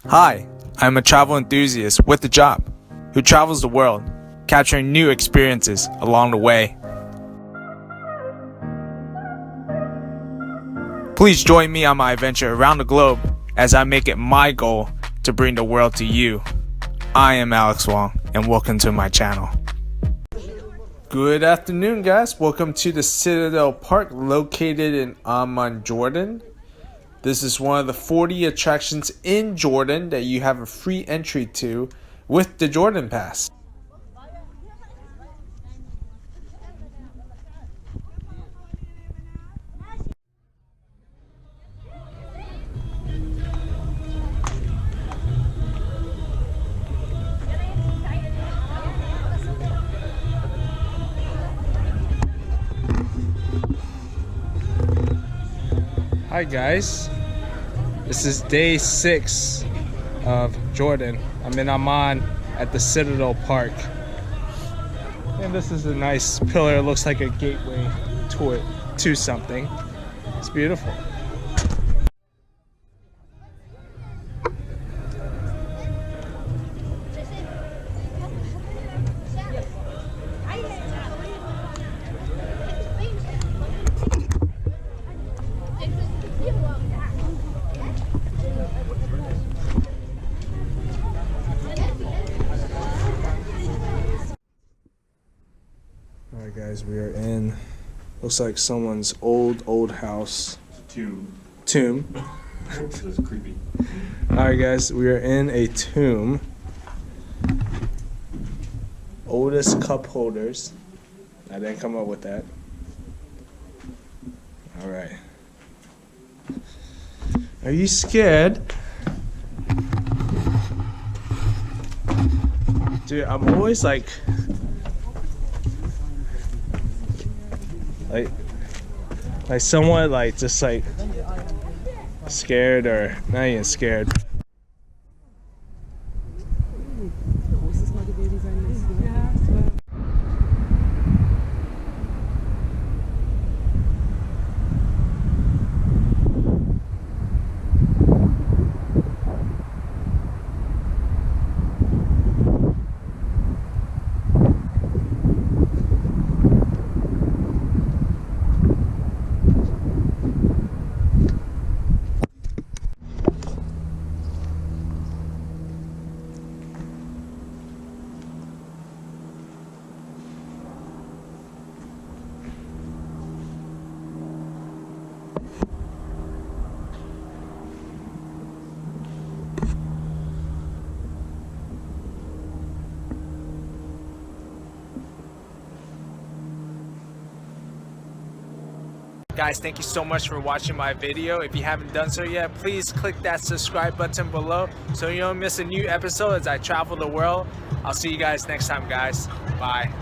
Hi, I'm a travel enthusiast with a job who travels the world, capturing new experiences along the way. Please join me on my adventure around the globe as I make it my goal to bring the world to you. I am Alex Wong, and welcome to my channel. Good afternoon, guys. Welcome to the Citadel Park located in Amman, Jordan. This is one of the 40 attractions in Jordan that you have a free entry to with the Jordan Pass. Hi guys, this is day 6 of Jordan. I'm in Amman at the Citadel Park. And this is a nice pillar, it looks like a gateway to something. It's beautiful. Alright guys, we are in, looks like someone's old house. Tomb. This is creepy. Alright guys, we are in a tomb. Oldest cup holders. I didn't come up with that. Alright. Are you scared? Dude, I'm always like somewhat like just like scared, or not even scared. Guys, thank you so much for watching my video. If you haven't done so yet, please click that subscribe button below so you don't miss a new episode as I travel the world. I'll see you guys next time, guys. Bye.